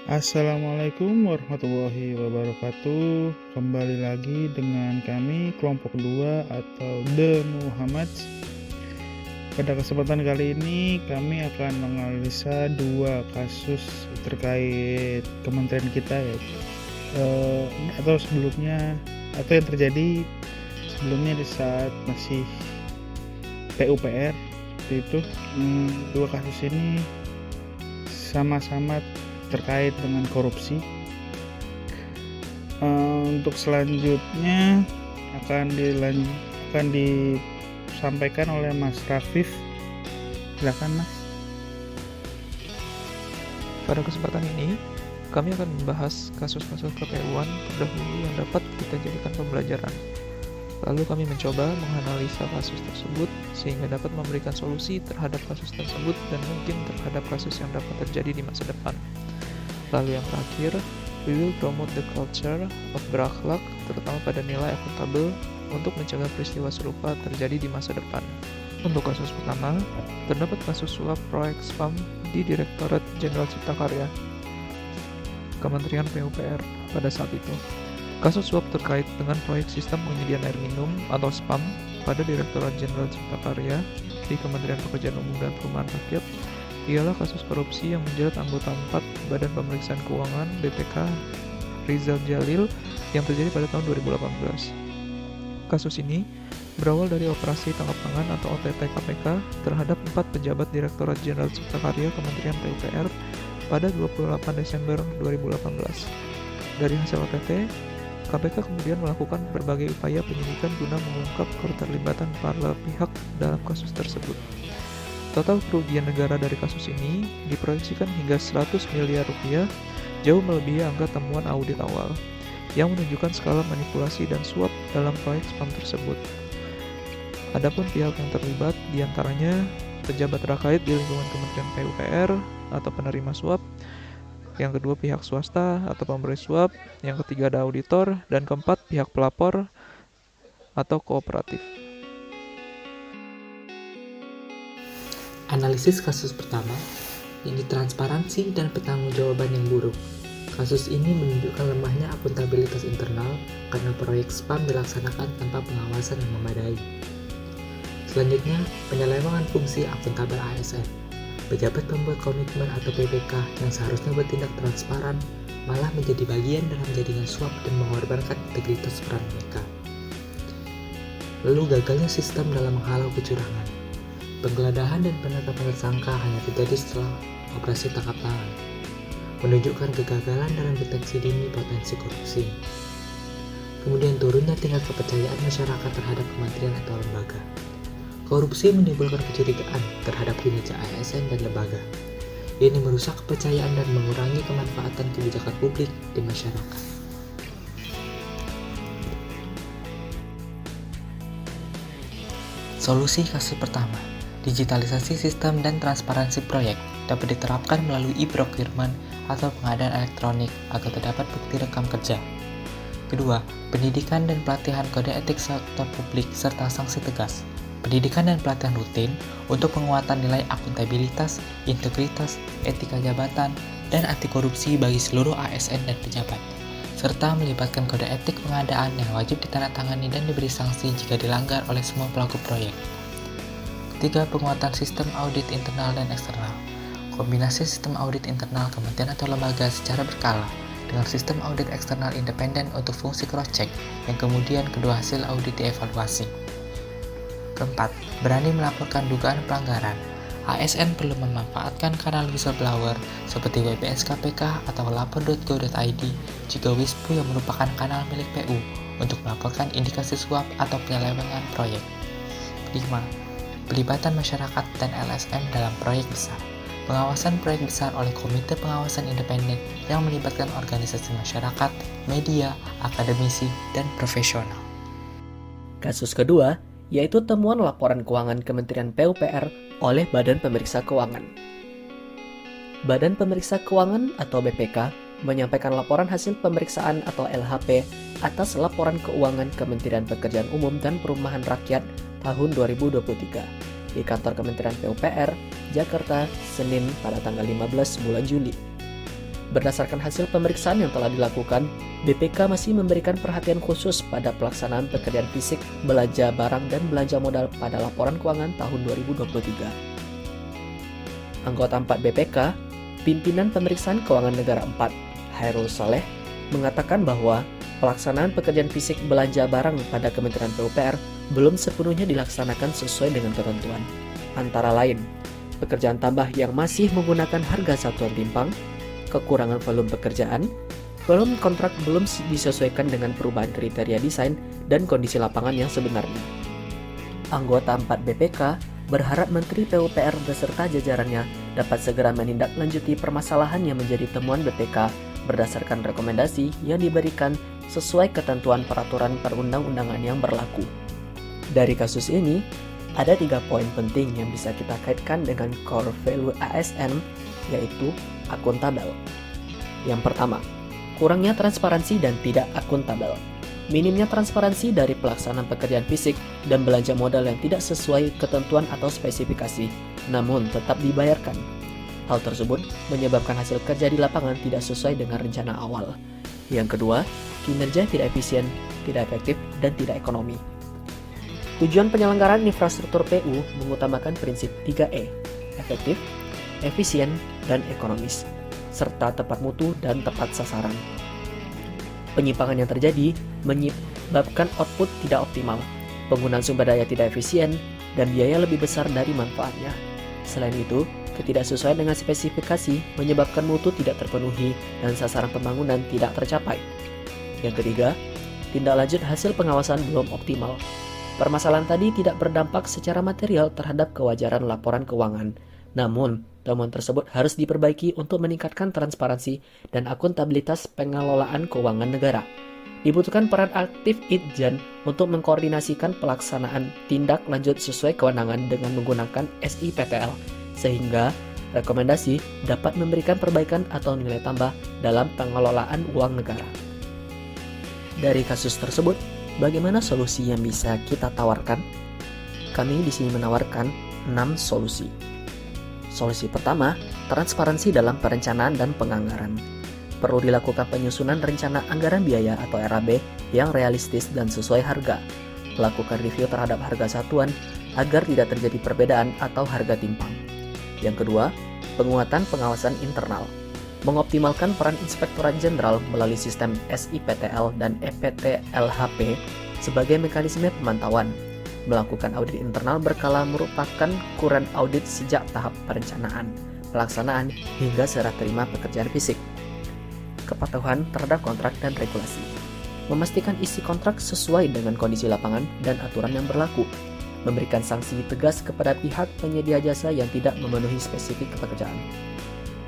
Assalamualaikum warahmatullahi wabarakatuh. Kembali lagi dengan kami kelompok 2 atau The Muhammads. Pada kesempatan kali ini kami akan menganalisa 2 kasus terkait kementerian kita ya. Atau yang terjadi sebelumnya di saat masih PUPR itu. Dua kasus ini sama-sama terkait dengan korupsi. Untuk selanjutnya akan disampaikan oleh Mas Rafif. Silakan Mas. Pada kesempatan ini, kami akan membahas kasus-kasus KPU-an terdahulu yang dapat kita jadikan pembelajaran. Lalu kami mencoba menganalisa kasus tersebut sehingga dapat memberikan solusi terhadap kasus tersebut dan mungkin terhadap kasus yang dapat terjadi di masa depan. Lalu yang terakhir, we will promote the culture of berakhlak, terutama pada nilai akuntabel untuk mencegah peristiwa serupa terjadi di masa depan. Untuk kasus pertama, terdapat kasus suap proyek spam di Direktorat Jenderal Cipta Karya, Kementerian PUPR pada saat itu. Kasus suap terkait dengan proyek sistem penyediaan air minum atau SPAM pada Direktorat Jenderal Cipta Karya di Kementerian Pekerjaan Umum dan Perumahan Rakyat ialah kasus korupsi yang menjerat anggota 4 Badan Pemeriksaan Keuangan BPK Rizal Jalil yang terjadi pada tahun 2018. Kasus ini berawal dari operasi tangkap tangan atau OTT KPK terhadap 4 pejabat Direktorat Jenderal Cipta Karya Kementerian PUPR pada 28 Desember 2018. Dari hasil OTT, KPK kemudian melakukan berbagai upaya penyidikan guna mengungkap keterlibatan para pihak dalam kasus tersebut. Total kerugian negara dari kasus ini diproyeksikan hingga 100 miliar rupiah, jauh melebihi angka temuan audit awal, yang menunjukkan skala manipulasi dan suap dalam proyek spam tersebut. Adapun pihak yang terlibat diantaranya pejabat terkait di lingkungan Kementerian PUPR atau penerima suap, yang kedua pihak swasta atau pemberi suap, yang ketiga ada auditor, dan keempat pihak pelapor atau kooperatif. Analisis kasus pertama, ini transparansi dan pertanggungjawaban yang buruk. Kasus ini menunjukkan lemahnya akuntabilitas internal karena proyek spam dilaksanakan tanpa pengawasan yang memadai. Selanjutnya, penyelewengan fungsi akuntabel ASN. Pejabat pembuat komitmen atau PPK yang seharusnya bertindak transparan malah menjadi bagian dalam jaringan suap dan mengorbankan integritas peran mereka. Lalu gagalnya sistem dalam menghalau kecurangan. Penggeledahan dan penetapan tersangka hanya terjadi setelah operasi tangkap tangan, menunjukkan kegagalan dalam deteksi dini potensi korupsi. Kemudian turunnya tingkat kepercayaan masyarakat terhadap kementerian atau lembaga. Korupsi menimbulkan kecurigaan terhadap kinerja ASN dan lembaga. Ini merusak kepercayaan dan mengurangi kemanfaatan kebijakan publik di masyarakat. Solusi kasus pertama, digitalisasi sistem dan transparansi proyek dapat diterapkan melalui e-procurement atau pengadaan elektronik agar terdapat bukti rekam kerja. Kedua, pendidikan dan pelatihan kode etik sektor publik serta sanksi tegas. Pendidikan dan pelatihan rutin untuk penguatan nilai akuntabilitas, integritas, etika jabatan, dan anti korupsi bagi seluruh ASN dan pejabat, serta melibatkan kode etik pengadaan yang wajib ditandatangani dan diberi sanksi jika dilanggar oleh semua pelaku proyek. Ketiga, penguatan sistem audit internal dan eksternal. Kombinasi sistem audit internal kementerian atau lembaga secara berkala dengan sistem audit eksternal independen untuk fungsi cross-check yang kemudian kedua hasil audit dievaluasi. Keempat, berani melaporkan dugaan pelanggaran. ASN perlu memanfaatkan kanal whistleblower seperti WBS KPK atau lapor.go.id jika WISPU yang merupakan kanal milik PU untuk melaporkan indikasi suap atau penyelewengan proyek. 5. Pelibatan masyarakat dan LSM dalam proyek besar. Pengawasan proyek besar oleh Komite Pengawasan Independen yang melibatkan organisasi masyarakat, media, akademisi, dan profesional. Kasus kedua, yaitu temuan laporan keuangan Kementerian PUPR oleh Badan Pemeriksa Keuangan. Badan Pemeriksa Keuangan atau BPK menyampaikan laporan hasil pemeriksaan atau LHP atas laporan keuangan Kementerian Pekerjaan Umum dan Perumahan Rakyat tahun 2023 di kantor Kementerian PUPR, Jakarta, Senin pada tanggal 15 bulan Juli. Berdasarkan hasil pemeriksaan yang telah dilakukan, BPK masih memberikan perhatian khusus pada pelaksanaan pekerjaan fisik, belanja barang, dan belanja modal pada laporan keuangan tahun 2023. Anggota 4 BPK, Pimpinan Pemeriksaan Keuangan Negara 4, Hairul Saleh, mengatakan bahwa pelaksanaan pekerjaan fisik belanja barang pada Kementerian PUPR belum sepenuhnya dilaksanakan sesuai dengan ketentuan. Antara lain, pekerjaan tambah yang masih menggunakan harga satuan timbang, kekurangan volume pekerjaan, volume kontrak belum disesuaikan dengan perubahan kriteria desain dan kondisi lapangan yang sebenarnya. Anggota 4 BPK berharap Menteri PUPR beserta jajarannya dapat segera menindaklanjuti permasalahan yang menjadi temuan BPK berdasarkan rekomendasi yang diberikan sesuai ketentuan peraturan perundang-undangan yang berlaku. Dari kasus ini, ada 3 poin penting yang bisa kita kaitkan dengan core value ASN, yaitu akuntabel. Yang pertama, kurangnya transparansi dan tidak akuntabel. Minimnya transparansi dari pelaksanaan pekerjaan fisik dan belanja modal yang tidak sesuai ketentuan atau spesifikasi, namun tetap dibayarkan. Hal tersebut menyebabkan hasil kerja di lapangan tidak sesuai dengan rencana awal. Yang kedua, kinerja tidak efisien, tidak efektif, dan tidak ekonomi. Tujuan penyelenggaraan infrastruktur PU mengutamakan prinsip 3E, efektif, efisien, dan ekonomis, serta tepat mutu dan tepat sasaran. Penyimpangan yang terjadi menyebabkan output tidak optimal, penggunaan sumber daya tidak efisien, dan biaya lebih besar dari manfaatnya. Selain itu, ketidaksesuaian dengan spesifikasi menyebabkan mutu tidak terpenuhi dan sasaran pembangunan tidak tercapai. Yang ketiga, tindak lanjut hasil pengawasan belum optimal. Permasalahan tadi tidak berdampak secara material terhadap kewajaran laporan keuangan. Namun, temuan tersebut harus diperbaiki untuk meningkatkan transparansi dan akuntabilitas pengelolaan keuangan negara. Dibutuhkan peran aktif Itjen untuk mengkoordinasikan pelaksanaan tindak lanjut sesuai kewenangan dengan menggunakan SIPTL, sehingga rekomendasi dapat memberikan perbaikan atau nilai tambah dalam pengelolaan uang negara. Dari kasus tersebut, bagaimana solusi yang bisa kita tawarkan? Kami di sini menawarkan 6 solusi. Solusi pertama, transparansi dalam perencanaan dan penganggaran. Perlu dilakukan penyusunan rencana anggaran biaya atau RAB yang realistis dan sesuai harga. Lakukan review terhadap harga satuan agar tidak terjadi perbedaan atau harga timpang. Yang kedua, penguatan pengawasan internal. Mengoptimalkan peran Inspektorat Jenderal melalui sistem SIPTL dan EPTLHP sebagai mekanisme pemantauan. Melakukan audit internal berkala merupakan ukuran audit sejak tahap perencanaan, pelaksanaan, hingga serah terima pekerjaan fisik. Kepatuhan terhadap kontrak dan regulasi. Memastikan isi kontrak sesuai dengan kondisi lapangan dan aturan yang berlaku. Memberikan sanksi tegas kepada pihak penyedia jasa yang tidak memenuhi spesifik pekerjaan.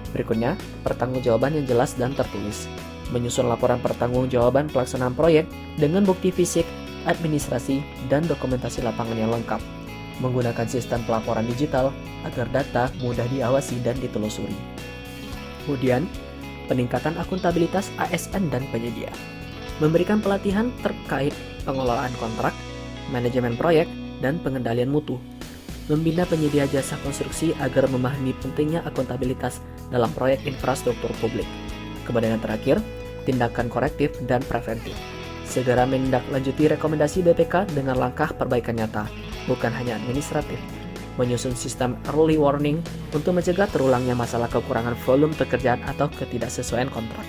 Berikutnya, pertanggungjawaban yang jelas dan tertulis. Menyusun laporan pertanggungjawaban pelaksanaan proyek dengan bukti fisik, administrasi, dan dokumentasi lapangan yang lengkap. Menggunakan sistem pelaporan digital agar data mudah diawasi dan ditelusuri. Kemudian, peningkatan akuntabilitas ASN dan penyedia. Memberikan pelatihan terkait pengelolaan kontrak, manajemen proyek, dan pengendalian mutu. Membina penyedia jasa konstruksi agar memahami pentingnya akuntabilitas dalam proyek infrastruktur publik. Kemudian yang terakhir, tindakan korektif dan preventif. Segera menindaklanjuti rekomendasi BPK dengan langkah perbaikan nyata, bukan hanya administratif. Menyusun sistem early warning untuk mencegah terulangnya masalah kekurangan volume pekerjaan atau ketidaksesuaian kontrak.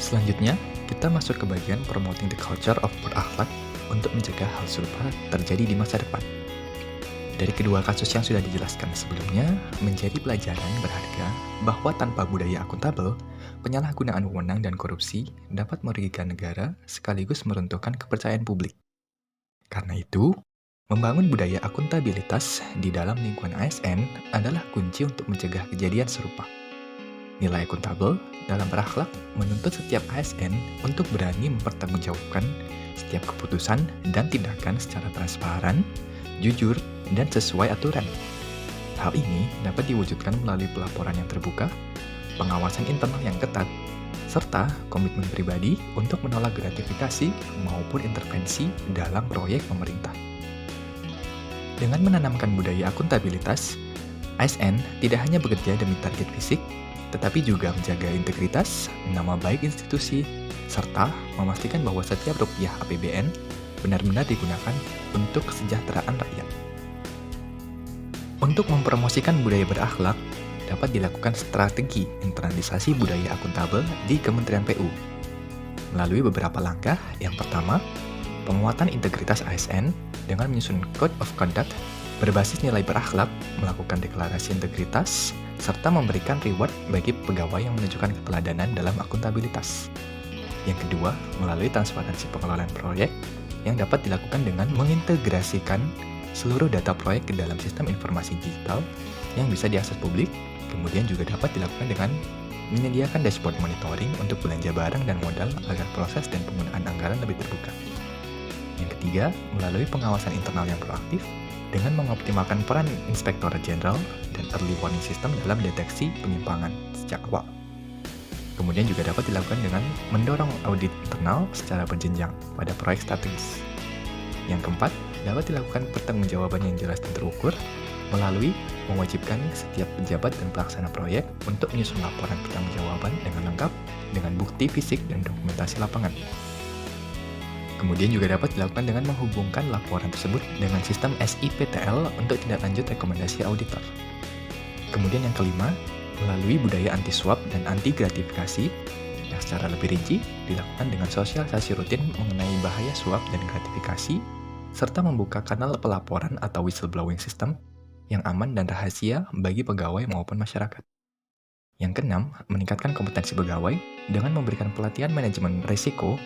Selanjutnya, kita masuk ke bagian promoting the culture of berakhlak untuk mencegah hal serupa terjadi di masa depan. Dari kedua kasus yang sudah dijelaskan sebelumnya, menjadi pelajaran berharga bahwa tanpa budaya akuntabel, penyalahgunaan wewenang dan korupsi dapat merugikan negara sekaligus meruntuhkan kepercayaan publik. Karena itu, membangun budaya akuntabilitas di dalam lingkungan ASN adalah kunci untuk mencegah kejadian serupa. Nilai akuntabel dalam berakhlak menuntut setiap ASN untuk berani mempertanggungjawabkan setiap keputusan dan tindakan secara transparan, jujur, dan sesuai aturan. Hal ini dapat diwujudkan melalui pelaporan yang terbuka, pengawasan internal yang ketat, serta komitmen pribadi untuk menolak gratifikasi maupun intervensi dalam proyek pemerintah. Dengan menanamkan budaya akuntabilitas, ASN tidak hanya bekerja demi target fisik, tetapi juga menjaga integritas, nama baik institusi, serta memastikan bahwa setiap rupiah APBN benar-benar digunakan untuk kesejahteraan rakyat. Untuk mempromosikan budaya berakhlak, dapat dilakukan strategi internalisasi budaya akuntabel di Kementerian PU. Melalui beberapa langkah, yang pertama, penguatan integritas ASN dengan menyusun Code of Conduct berbasis nilai berakhlak, melakukan deklarasi integritas, serta memberikan reward bagi pegawai yang menunjukkan keteladanan dalam akuntabilitas. Yang kedua, melalui transparansi pengelolaan proyek yang dapat dilakukan dengan mengintegrasikan seluruh data proyek ke dalam sistem informasi digital yang bisa diakses publik, kemudian juga dapat dilakukan dengan menyediakan dashboard monitoring untuk belanja barang dan modal agar proses dan penggunaan anggaran lebih terbuka. Yang ketiga, melalui pengawasan internal yang proaktif dengan mengoptimalkan peran Inspektorat Jenderal dan Early Warning System dalam deteksi penyimpangan sejak awal. Kemudian juga dapat dilakukan dengan mendorong audit internal secara berjenjang pada proyek strategis. Yang keempat, dapat dilakukan pertanggungjawaban yang jelas dan terukur melalui mewajibkan setiap pejabat dan pelaksana proyek untuk menyusun laporan pertanggungjawaban dengan lengkap dengan bukti fisik dan dokumentasi lapangan. Kemudian juga dapat dilakukan dengan menghubungkan laporan tersebut dengan sistem SIPTL untuk tindak lanjut rekomendasi auditor. Kemudian yang kelima, melalui budaya anti-suap dan anti-gratifikasi yang secara lebih rinci dilakukan dengan sosialisasi rutin mengenai bahaya suap dan gratifikasi, serta membuka kanal pelaporan atau whistleblowing system yang aman dan rahasia bagi pegawai maupun masyarakat. Yang keenam, meningkatkan kompetensi pegawai dengan memberikan pelatihan manajemen risiko,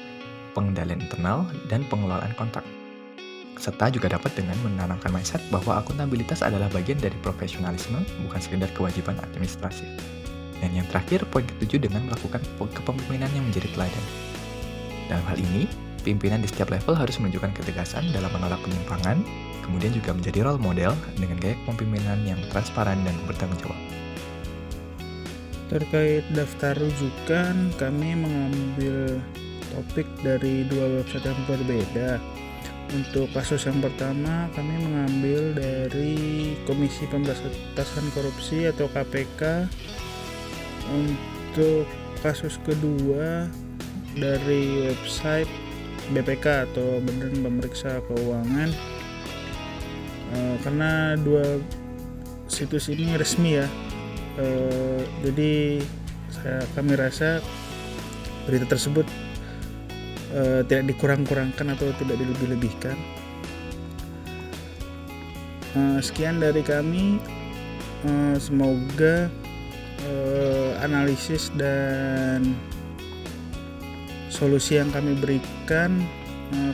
pengendalian internal, dan pengelolaan kontak. Serta juga dapat dengan menanamkan mindset bahwa akuntabilitas adalah bagian dari profesionalisme, bukan sekedar kewajiban administratif. Dan yang terakhir, poin ke-7 dengan melakukan kepemimpinan yang menjadi teladan. Dalam hal ini, pimpinan di setiap level harus menunjukkan ketegasan dalam menolak penyimpangan, kemudian juga menjadi role model dengan gaya kepemimpinan yang transparan dan bertanggung jawab. Terkait daftar rujukan, kami mengambil topik dari dua website yang berbeda. Untuk kasus yang pertama, kami mengambil dari Komisi Pemberantasan Korupsi atau KPK. Untuk kasus kedua, dari website BPK atau Badan Pemeriksa Keuangan. Karena dua situs ini resmi ya, jadi kami rasa berita tersebut tidak dikurang-kurangkan atau tidak dilebih-lebihkan. Sekian dari kami, semoga analisis dan solusi yang kami berikan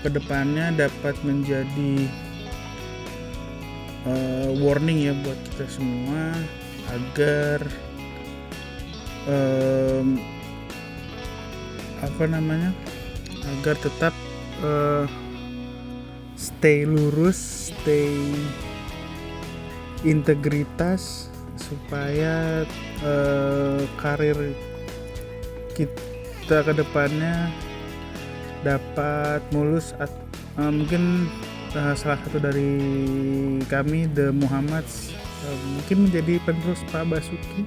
ke depannya dapat menjadi warning ya buat kita semua agar agar tetap stay lurus, stay integritas supaya karir kita ke depannya dapat mulus. Mungkin salah satu dari kami, The Muhammads, mungkin menjadi penerus Pak Basuki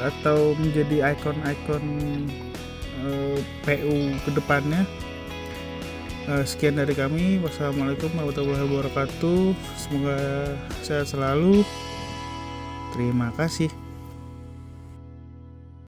atau menjadi ikon-ikon PU ke depannya. Sekian dari kami. Wassalamualaikum warahmatullahi wabarakatuh. Semoga sehat selalu. Terima kasih.